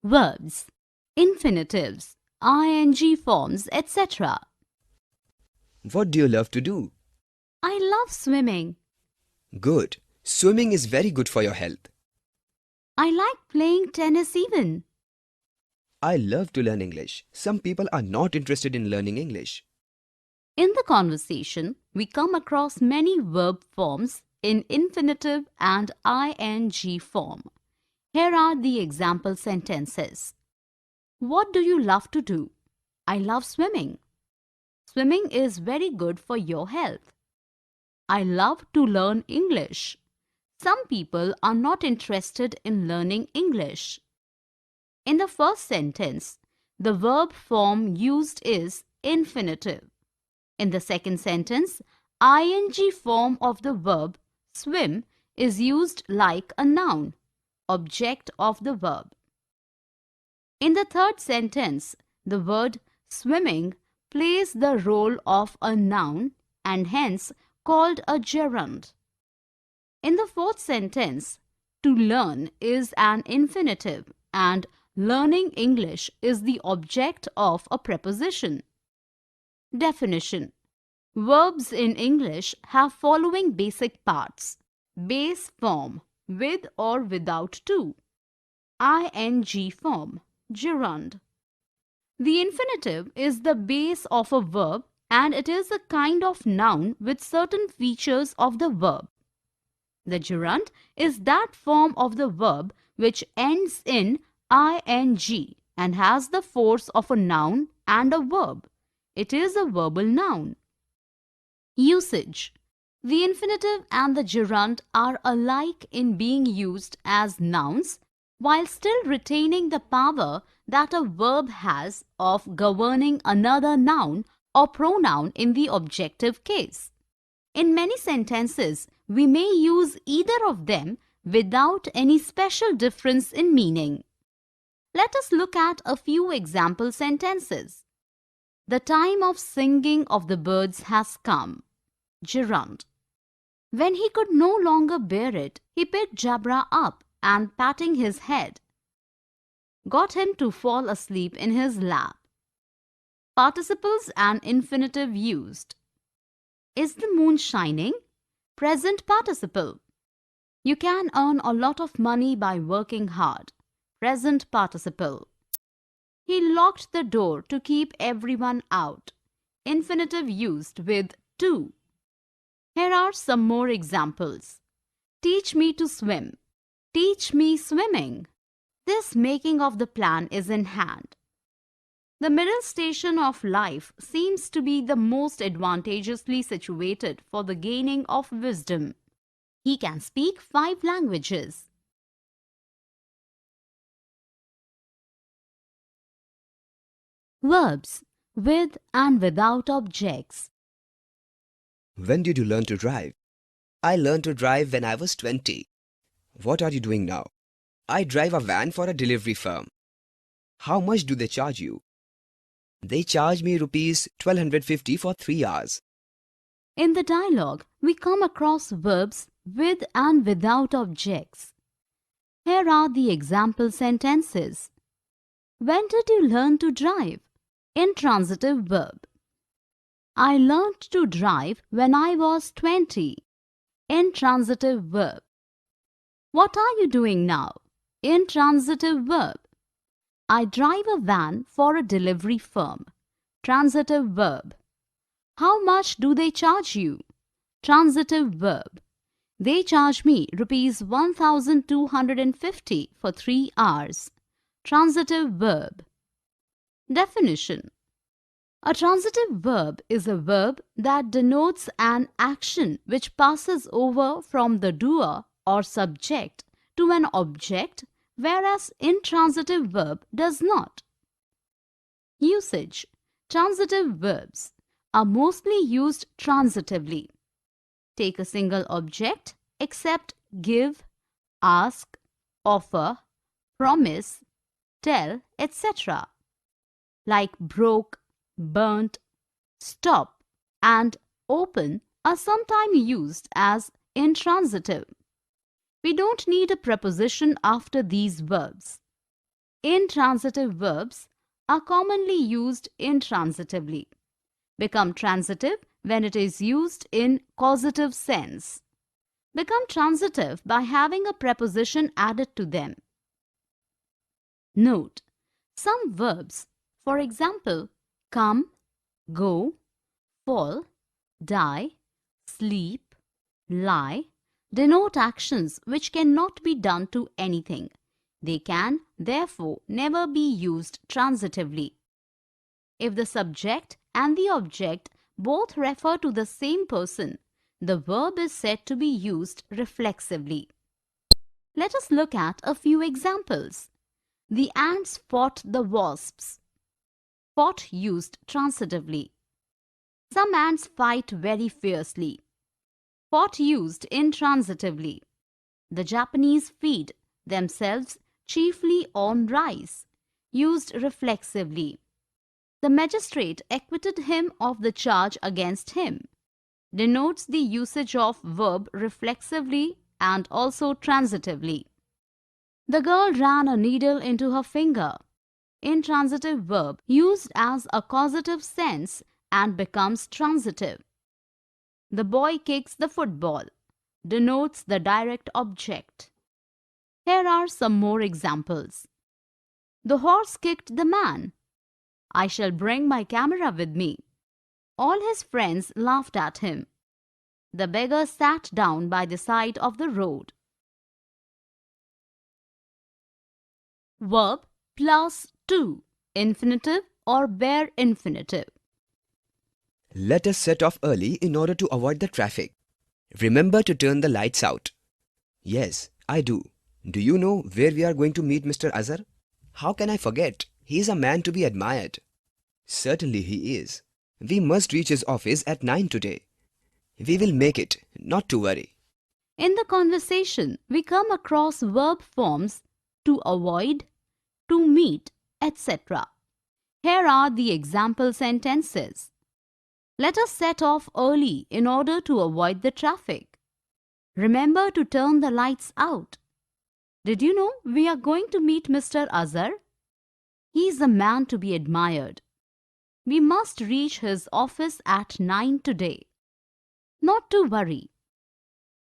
Verbs, infinitives, ing forms, etc. What do you love to do? I love swimming. Good. Swimming is very good for your health. I like playing tennis even. I love to learn English. Some people are not interested in learning English. In the conversation, we come across many verb forms in infinitive and ing form. Here are the example sentences. What do you love to do? I love swimming. Swimming is very good for your health. I love to learn English. Some people are not interested in learning English. In the first sentence, the verb form used is infinitive. In the second sentence, ing form of the verb swim is used like a noun, object of the verb. In the third sentence, the word swimming plays the role of a noun and hence called a gerund. In the fourth sentence, to learn is an infinitive and learning English is the object of a preposition. Definition. Verbs in English have following basic parts. Base form, with or without to. ing form, gerund. The infinitive is the base of a verb and it is a kind of noun with certain features of the verb. The gerund is that form of the verb which ends in ing and has the force of a noun and a verb. It is a verbal noun. Usage. The infinitive and the gerund are alike in being used as nouns while still retaining the power that a verb has of governing another noun or pronoun in the objective case. In many sentences, we may use either of them without any special difference in meaning. Let us look at a few example sentences. The time of singing of the birds has come. Gerund. When he could no longer bear it, he picked Jabra up and patting his head, got him to fall asleep in his lap. Participles and infinitive used. Is the moon shining? Present participle. You can earn a lot of money by working hard. Present participle. He locked the door to keep everyone out. Infinitive used with to. Here are some more examples. Teach me to swim. Teach me swimming. This making of the plan is in hand. The middle station of life seems to be the most advantageously situated for the gaining of wisdom. He can speak 5 languages. Verbs with and without objects. When did you learn to drive? I learned to drive when I was 20. What are you doing now? I drive a van for a delivery firm. How much do they charge you? They charge me rupees 1250 for 3 hours. In the dialogue, we come across verbs with and without objects. Here are the example sentences. When did you learn to drive? Intransitive verb. I learned to drive when I was 20. Intransitive verb. What are you doing now? Intransitive verb. I drive a van for a delivery firm. Transitive verb. How much do they charge you? Transitive verb. They charge me rupees 1250 for 3 hours. Transitive verb. Definition. A transitive verb is a verb that denotes an action which passes over from the doer or subject to an object, whereas intransitive verb does not. Usage. Transitive verbs are mostly used transitively. Take a single object, accept, give, ask, offer, promise, tell, etc. Like broke, burnt, stop, and open are sometimes used as intransitive. We don't need a preposition after these verbs. Intransitive verbs are commonly used intransitively. Become transitive when it is used in causative sense. Become transitive by having a preposition added to them. Note, some verbs, for example, come, go, fall, die, sleep, lie, denote actions which cannot be done to anything. They can, therefore, never be used transitively. If the subject and the object both refer to the same person, the verb is said to be used reflexively. Let us look at a few examples. The ants fought the wasps. Fought used transitively. Some ants fight very fiercely. Fought used intransitively. The Japanese feed themselves chiefly on rice. Used reflexively. The magistrate acquitted him of the charge against him. Denotes the usage of verb reflexively and also transitively. The girl ran a needle into her finger. Intransitive verb used as a causative sense and becomes transitive. The boy kicks the football. Denotes the direct object. Here are some more examples. The horse kicked the man. I shall bring my camera with me. All his friends laughed at him. The beggar sat down by the side of the road. Verb plus to, infinitive or bare infinitive. Let us set off early in order to avoid the traffic. Remember to turn the lights out. Yes, I do. Do you know where we are going to meet Mr. Azhar? How can I forget? He is a man to be admired. Certainly he is. We must reach his office at 9 today. We will make it, not to worry. In the conversation, we come across verb forms to avoid, to meet, etc. Here are the example sentences. Let us set off early in order to avoid the traffic. Remember to turn the lights out. Did you know we are going to meet Mr. Azhar? He is a man to be admired. We must reach his office at 9 today. Not to worry.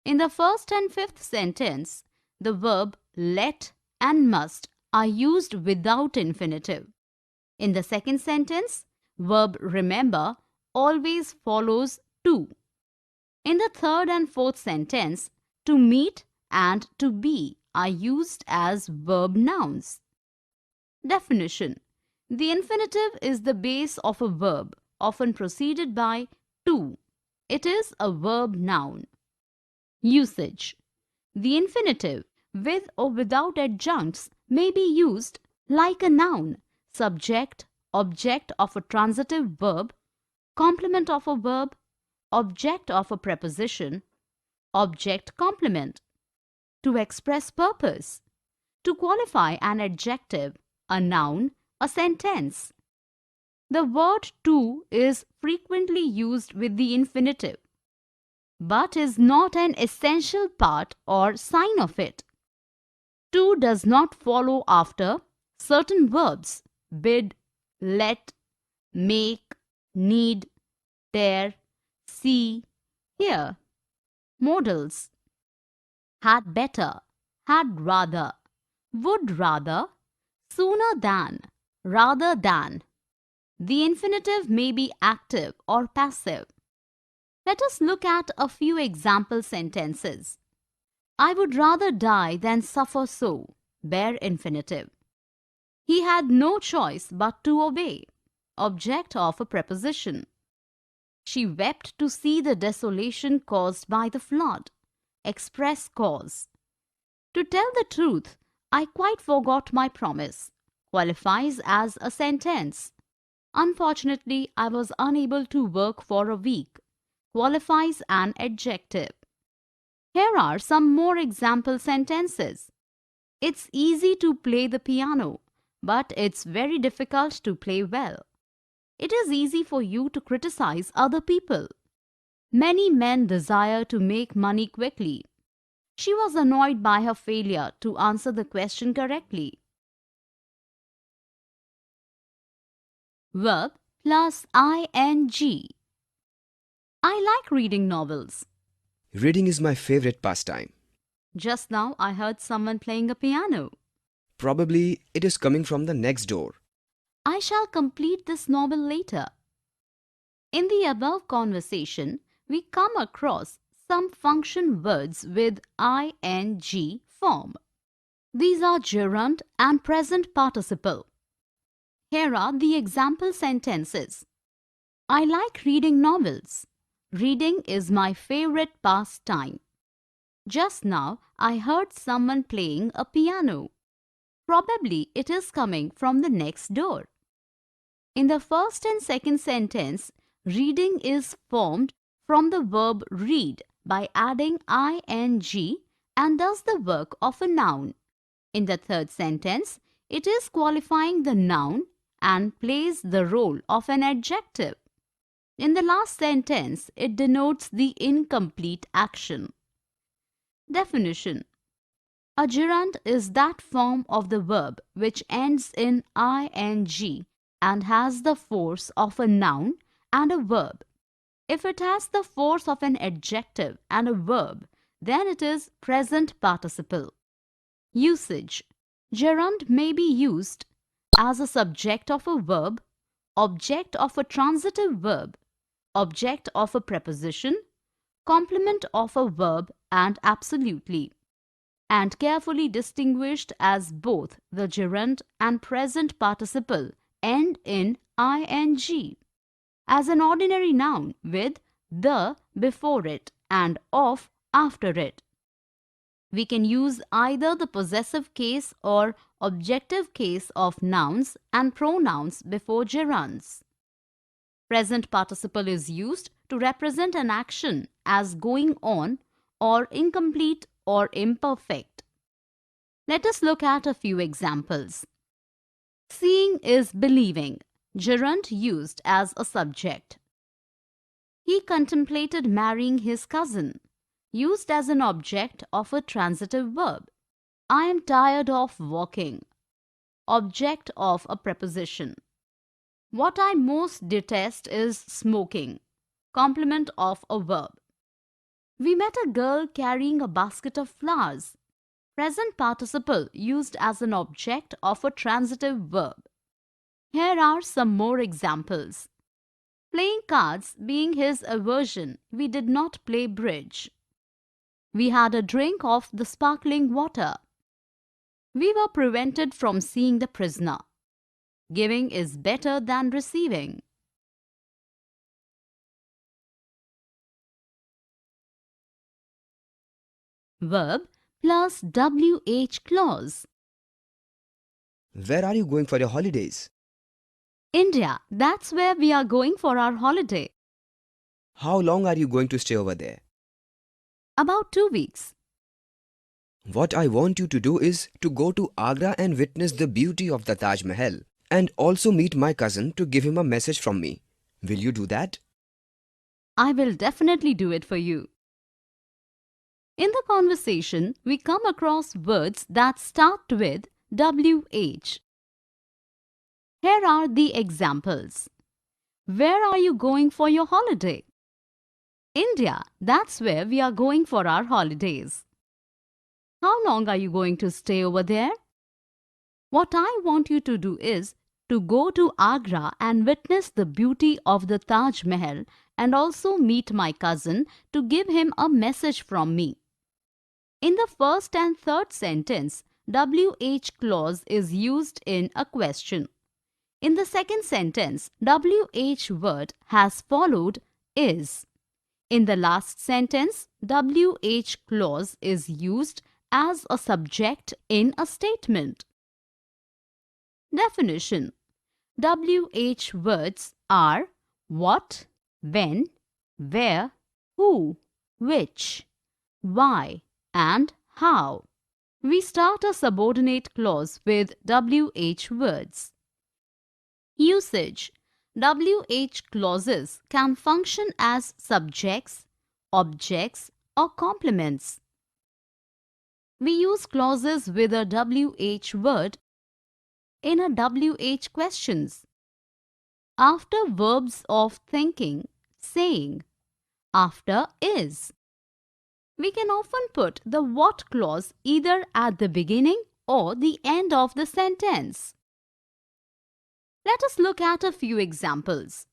In the first and fifth sentence, the verb let and must are used without infinitive. In the second sentence, verb remember always follows to. In the third and fourth sentence, to meet and to be are used as verb nouns. Definition. The infinitive is the base of a verb, often preceded by to. It is a verb noun. Usage. The infinitive, with or without adjuncts, may be used like a noun, subject, object of a transitive verb, complement of a verb, object of a preposition, object complement, to express purpose, to qualify an adjective, a noun, a sentence. The word to is frequently used with the infinitive, but is not an essential part or sign of it. To does not follow after certain verbs: bid, let, make, need, dare, see, hear. Modals: had better, had rather, would rather, sooner than, rather than. The infinitive may be active or passive. Let us look at a few example sentences. I would rather die than suffer so. Bare infinitive. He had no choice but to obey. Object of a preposition. She wept to see the desolation caused by the flood. Express cause. To tell the truth, I quite forgot my promise. Qualifies as a sentence. Unfortunately, I was unable to work for a week. Qualifies an adjective. Here are some more example sentences. It's easy to play the piano, but it's very difficult to play well. It is easy for you to criticize other people. Many men desire to make money quickly. She was annoyed by her failure to answer the question correctly. Verb plus ing. I like reading novels. Reading is my favorite pastime. Just now I heard someone playing a piano. Probably it is coming from the next door. I shall complete this novel later. In the above conversation, we come across some function words with ing form. These are gerund and present participle. Here are the example sentences. I like reading novels. Reading is my favorite pastime. Just now I heard someone playing a piano. Probably it is coming from the next door. In the first and second sentence, reading is formed from the verb read by adding ing and does the work of a noun. In the third sentence, it is qualifying the noun and plays the role of an adjective. In the last sentence, it denotes the incomplete action. Definition: a gerund is that form of the verb which ends in ing and has the force of a noun and a verb. If it has the force of an adjective and a verb, then it is present participle. Usage: gerund may be used as a subject of a verb, object of a transitive verb, object of a preposition, complement of a verb, and absolutely, and carefully distinguished as both the gerund and present participle end in ing, as an ordinary noun with the before it and of after it. We can use either the possessive case or objective case of nouns and pronouns before gerunds. Present participle is used to represent an action as going on or incomplete or imperfect. Let us look at a few examples. Seeing is believing, gerund used as a subject. He contemplated marrying his cousin, used as an object of a transitive verb. I am tired of walking, object of a preposition. What I most detest is smoking, complement of a verb. We met a girl carrying a basket of flowers, present participle used as an object of a transitive verb. Here are some more examples. Playing cards being his aversion, we did not play bridge. We had a drink of the sparkling water. We were prevented from seeing the prisoner. Giving is better than receiving. Verb plus WH clause. Where are you going for your holidays? India, that's where we are going for our holiday. How long are you going to stay over there? About 2 weeks. What I want you to do is to go to Agra and witness the beauty of the Taj Mahal and also meet my cousin to give him a message from me. Will you do that? I will definitely do it for you. In the conversation, we come across words that start with WH. Here are the examples. Where are you going for your holiday? India, that's where we are going for our holidays. How long are you going to stay over there? What I want you to do is to go to Agra and witness the beauty of the Taj Mahal and also meet my cousin to give him a message from me. In the first and third sentence, WH clause is used in a question. In the second sentence, WH word has followed is. In the last sentence, WH clause is used as a subject in a statement. Definition: WH words are what, when, where, who, which, why, and how. We start a subordinate clause with WH words. Usage: WH clauses can function as subjects, objects, or complements. We use clauses with a WH word in a WH questions. after verbs of thinking, saying. After is. We can often put the what clause either at the beginning or the end of the sentence. Let us look at a few examples.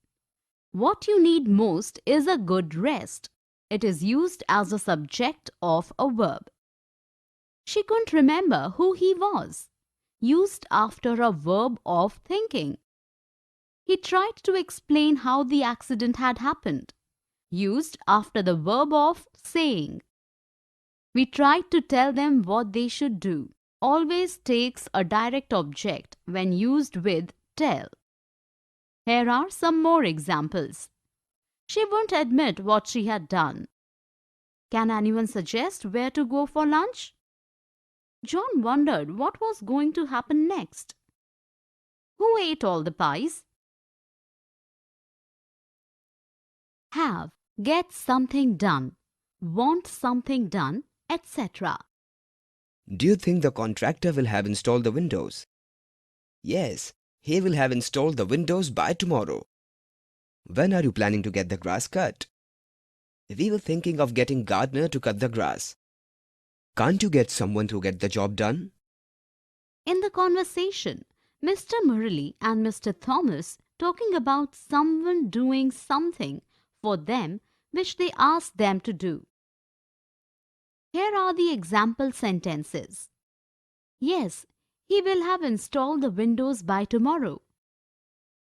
What you need most is a good rest. It is used as a subject of a verb. She couldn't remember who he was. Used after a verb of thinking. He tried to explain how the accident had happened. Used after the verb of saying. We tried to tell them what they should do. Always takes a direct object when used with tell. Here are some more examples. She wouldn't admit what she had done. Can anyone suggest where to go for lunch? John wondered what was going to happen next. Who ate all the pies? Have, get something done, want something done, etc. Do you think the contractor will have installed the windows? Yes, he will have installed the windows by tomorrow. When are you planning to get the grass cut? We were thinking of getting gardener to cut the grass. Can't you get someone to get the job done? In the conversation, Mr. Murali and Mr. Thomas talking about someone doing something for them which they asked them to do. Here are the example sentences. Yes, he will have installed the windows by tomorrow.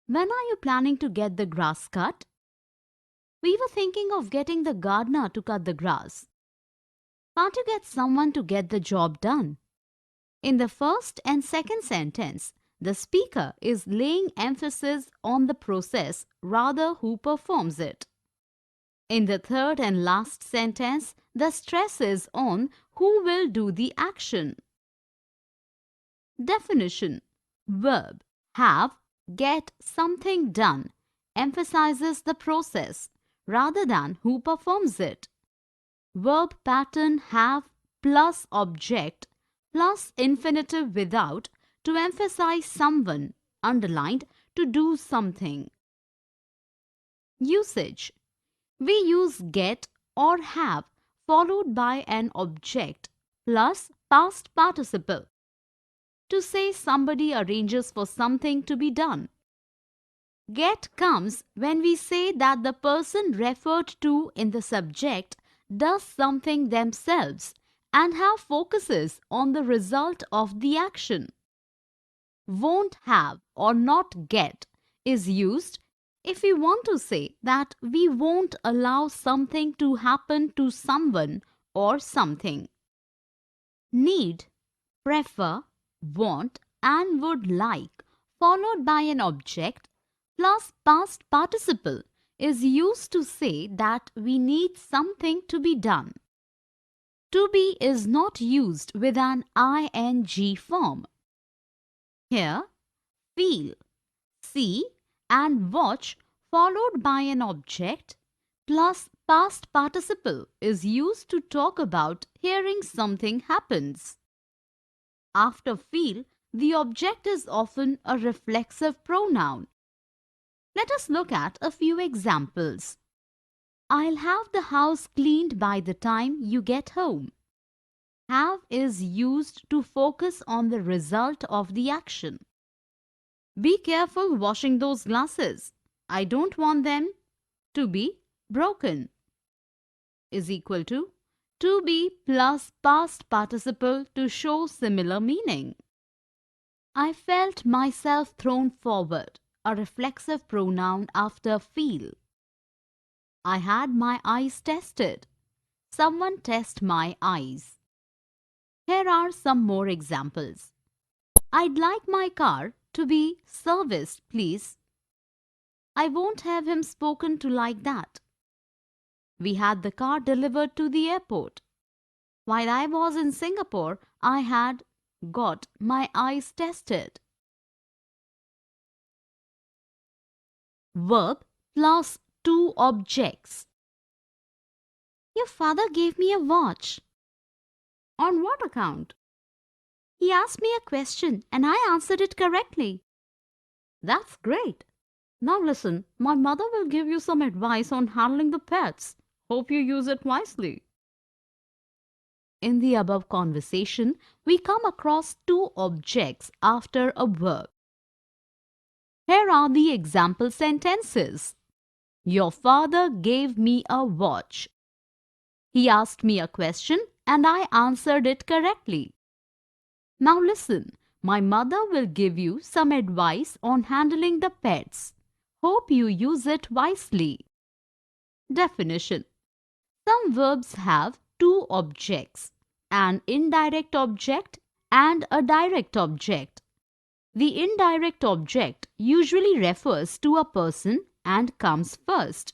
When are you planning to get the grass cut? We were thinking of getting the gardener to cut the grass. Can't you get someone to get the job done? In the first and second sentence, the speaker is laying emphasis on the process rather who performs it. In the third and last sentence, the stress is on who will do the action. Definition. Verb have, get something done emphasizes the process rather than who performs it. Verb pattern have plus object plus infinitive without to emphasize someone, underlined to do something. Usage. We use get or have followed by an object plus past participle to say somebody arranges for something to be done. Get comes when we say that the person referred to in the subject does something themselves and have focuses on the result of the action. Won't have or not get is used if we want to say that we won't allow something to happen to someone or something. Need, prefer, want and would like followed by an object plus past participle is used to say that we need something to be done. To be is not used with an ing form. Here, feel, see and watch followed by an object plus past participle is used to talk about hearing something happens. After feel, the object is often a reflexive pronoun. Let us look at a few examples. I'll have the house cleaned by the time you get home. Have is used to focus on the result of the action. Be careful washing those glasses. I don't want them to be broken. Is equal to be plus past participle to show similar meaning. I felt myself thrown forward, a reflexive pronoun after feel. I had my eyes tested. Someone test my eyes. Here are some more examples. I'd like my car to be serviced, please. I won't have him spoken to like that. We had the car delivered to the airport. While I was in Singapore, I had got my eyes tested. Verb plus two objects. Your father gave me a watch. On what account? He asked me a question and I answered it correctly. That's great. Now listen, my mother will give you some advice on handling the pets. Hope you use it wisely. In the above conversation, we come across two objects after a verb. Here are the example sentences. Your father gave me a watch. He asked me a question and I answered it correctly. Now listen, my mother will give you some advice on handling the pets. Hope you use it wisely. Definition. Some verbs have two objects, an indirect object and a direct object. The indirect object usually refers to a person and comes first.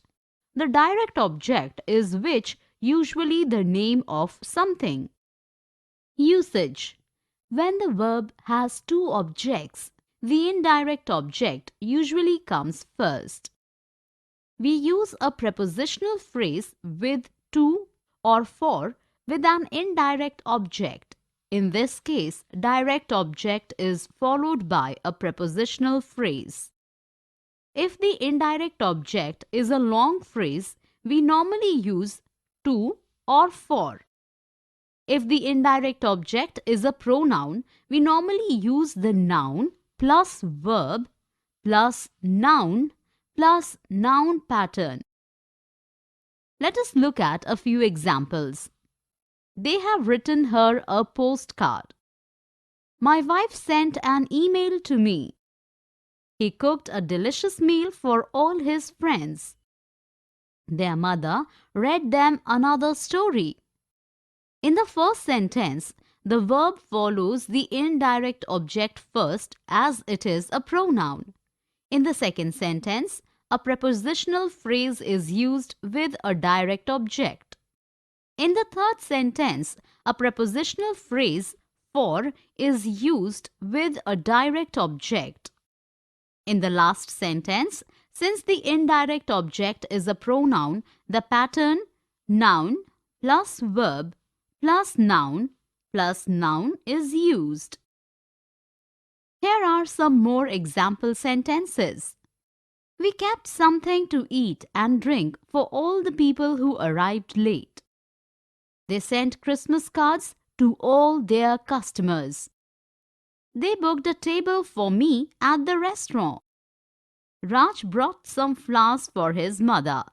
The direct object is which usually the name of something. Usage. When the verb has two objects, the indirect object usually comes first. We use a prepositional phrase with to or for with an indirect object. In this case, direct object is followed by a prepositional phrase. If the indirect object is a long phrase, we normally use to or for. If the indirect object is a pronoun, we normally use the noun plus verb plus noun pattern. Let us look at a few examples. They have written her a postcard. My wife sent an email to me. He cooked a delicious meal for all his friends. Their mother read them another story. In the first sentence, the verb follows the indirect object first as it is a pronoun. In the second sentence, a prepositional phrase is used with a direct object. In the third sentence, a prepositional phrase for is used with a direct object. In the last sentence, since the indirect object is a pronoun, the pattern noun plus verb plus noun is used. Here are some more example sentences. We kept something to eat and drink for all the people who arrived late. They sent Christmas cards to all their customers. They booked a table for me at the restaurant. Raj brought some flowers for his mother.